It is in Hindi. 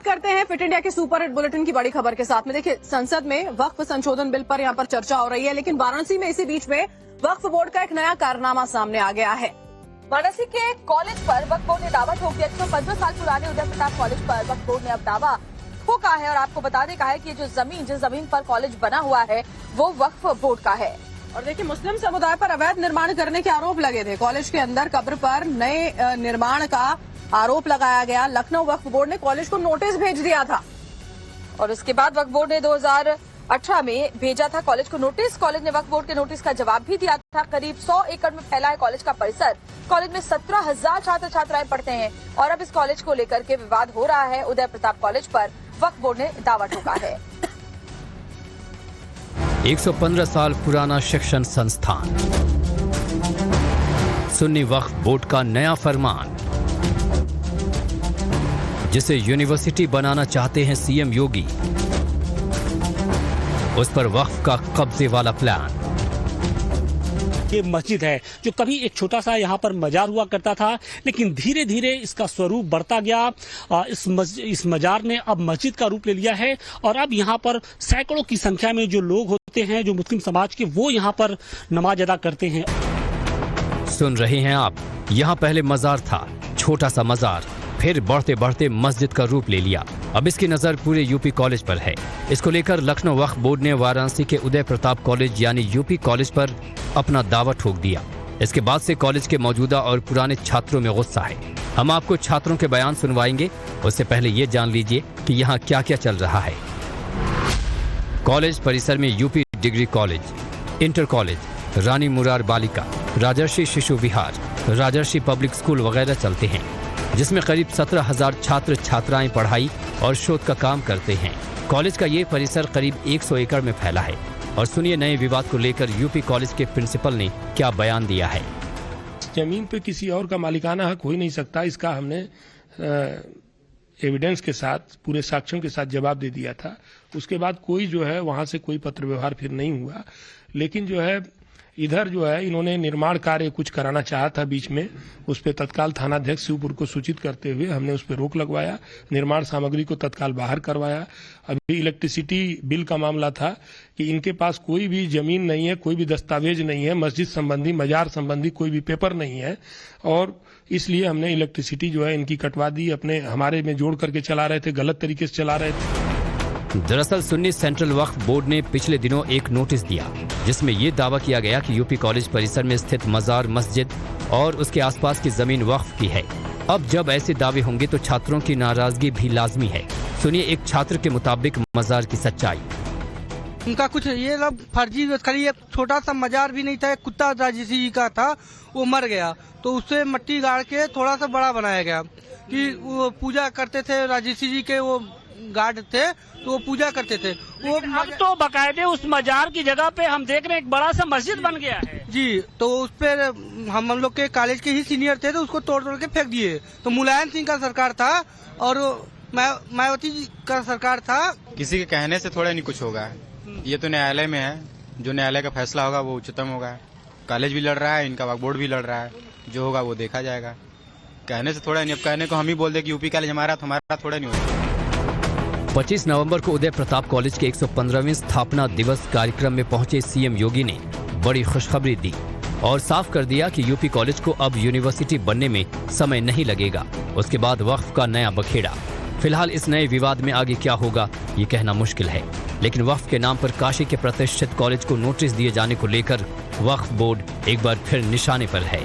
करते हैं फिट इंडिया के सुपर हिट बुलेटिन की बड़ी खबर के साथ में। देखिए, संसद में वक्फ संशोधन बिल पर यहाँ पर चर्चा हो रही है, लेकिन वाराणसी में इसी बीच में वक्फ बोर्ड का एक नया कारनामा सामने आ गया है। वाराणसी के कॉलेज पर वक्फ बोर्ड ने दावा ठोक दिया। 115 साल पुराने उदय प्रताप कॉलेज पर वक्फ बोर्ड ने अब दावा ठोका है और आपको बता दें कहा है कि जो जमीन जिस जमीन पर कॉलेज बना हुआ है वो वक्फ बोर्ड का है। और देखिए, मुस्लिम समुदाय पर अवैध निर्माण करने के आरोप लगे थे। कॉलेज के अंदर कब्र पर नए निर्माण का आरोप लगाया गया। लखनऊ वक्फ बोर्ड ने कॉलेज को नोटिस भेज दिया था और उसके बाद वक्फ बोर्ड ने 2018 में भेजा था कॉलेज को नोटिस। कॉलेज ने वक्फ बोर्ड के नोटिस का जवाब भी दिया था। करीब 100 एकड़ में फैला है कॉलेज का परिसर। कॉलेज में 17,000 छात्र छात्राएं पढ़ते हैं और अब इस कॉलेज को लेकर के विवाद हो रहा है। उदय प्रताप कॉलेज पर वक्फ बोर्ड ने दावा ठोका है। 115 साल पुराना शिक्षण संस्थान, सुन्नी वक्फ बोर्ड का नया फरमान, जिसे यूनिवर्सिटी बनाना चाहते हैं सीएम योगी, उस पर वक्फ का कब्जे वाला प्लान। ये मस्जिद है जो कभी एक छोटा सा यहाँ पर मजार हुआ करता था, लेकिन धीरे धीरे इसका स्वरूप बढ़ता गया। इस मजार ने अब मस्जिद का रूप ले लिया है और अब यहाँ पर सैकड़ों की संख्या में जो लोग होते हैं जो मुस्लिम समाज के, वो यहाँ पर नमाज अदा करते हैं। सुन रहे हैं आप, यहाँ पहले मजार था, छोटा सा मजार, फिर बढ़ते बढ़ते मस्जिद का रूप ले लिया। अब इसकी नजर पूरे यूपी कॉलेज पर है। इसको लेकर लखनऊ वक्फ बोर्ड ने वाराणसी के उदय प्रताप कॉलेज यानी यूपी कॉलेज पर अपना दावा ठोक दिया। इसके बाद से कॉलेज के मौजूदा और पुराने छात्रों में गुस्सा है। हम आपको छात्रों के बयान सुनवाएंगे, उससे पहले ये जान लीजिए कि यहाँ क्या क्या चल रहा है। कॉलेज परिसर में UP degree college, inter college, Rani Murar Balika, Rajarshi शिशु विहार, राजर्षि पब्लिक स्कूल वगैरह चलते हैं, जिसमें करीब 17,000 छात्र छात्राएं पढ़ाई और शोध का काम करते हैं। कॉलेज का ये परिसर करीब 100 एकड़ में फैला है। और सुनिए नए विवाद को लेकर यूपी कॉलेज के प्रिंसिपल ने क्या बयान दिया है। जमीन पे किसी और का मालिकाना हक हो ही नहीं सकता, इसका हमने एविडेंस के साथ, पूरे साक्ष्यों के साथ जवाब दे दिया था। उसके बाद कोई जो है वहां से कोई पत्र व्यवहार फिर नहीं हुआ। लेकिन जो है इधर जो है इन्होंने निर्माण कार्य कुछ कराना चाहा था बीच में, उस पर तत्काल थानाध्यक्ष शिवपुर को सूचित करते हुए हमने उस पर रोक लगवाया, निर्माण सामग्री को तत्काल बाहर करवाया। अभी इलेक्ट्रिसिटी बिल का मामला था कि इनके पास कोई भी जमीन नहीं है, कोई भी दस्तावेज नहीं है, मस्जिद संबंधी, मजार संबंधी कोई भी पेपर नहीं है, और इसलिए हमने इलेक्ट्रिसिटी जो है इनकी कटवा दी। अपने हमारे में जोड़ करके चला रहे थे, गलत तरीके से चला रहे थे। दरअसल सुन्नी सेंट्रल वक्फ बोर्ड ने पिछले दिनों एक नोटिस दिया, जिसमें ये दावा किया गया कि यूपी कॉलेज परिसर में स्थित मजार, मस्जिद और उसके आसपास की जमीन वक्फ की है। अब जब ऐसे दावे होंगे तो छात्रों की नाराजगी भी लाजमी है। सुनिए एक छात्र के मुताबिक मजार की सच्चाई। उनका कुछ ये लोग फर्जी, खाली एक छोटा सा मजार भी नहीं था, एक कुत्ता राजर्षि जी का था, वो मर गया तो उससे मट्टी गाड़ के थोड़ा सा बड़ा बनाया गया कि वो पूजा करते थे। राजर्षि जी के वो गार्ड थे तो वो पूजा करते थे। वो अब तो बकायदे उस मजार की जगह पे हम देख रहे हैं एक बड़ा सा मस्जिद बन गया है जी। तो उस पर हम लोग के कॉलेज के ही सीनियर थे तो उसको तोड़ तोड़ के फेंक दिए। तो मुलायम सिंह का सरकार था और मायावती जी का सरकार था। किसी के कहने से थोड़ा नहीं कुछ होगा, ये तो न्यायालय में है, जो न्यायालय का फैसला होगा वो उच्चतम होगा। कॉलेज भी लड़ रहा है, इनका वक्फ बोर्ड भी लड़ रहा है, जो होगा वो देखा जाएगा। कहने से थोड़ा नहीं, अब कहने को हम ही बोल दे कि यूपी कॉलेज हमारा, तो हमारा थोड़ा नहीं होगा। 25 नवंबर को उदय प्रताप कॉलेज के 115वें स्थापना दिवस कार्यक्रम में पहुंचे सीएम योगी ने बड़ी खुशखबरी दी और साफ कर दिया कि यूपी कॉलेज को अब यूनिवर्सिटी बनने में समय नहीं लगेगा। उसके बाद वक्फ का नया बखेड़ा। फिलहाल इस नए विवाद में आगे क्या होगा ये कहना मुश्किल है, लेकिन वक्फ के नाम पर काशी के प्रतिष्ठित कॉलेज को नोटिस दिए जाने को लेकर वक्फ बोर्ड एक बार फिर निशाने पर है।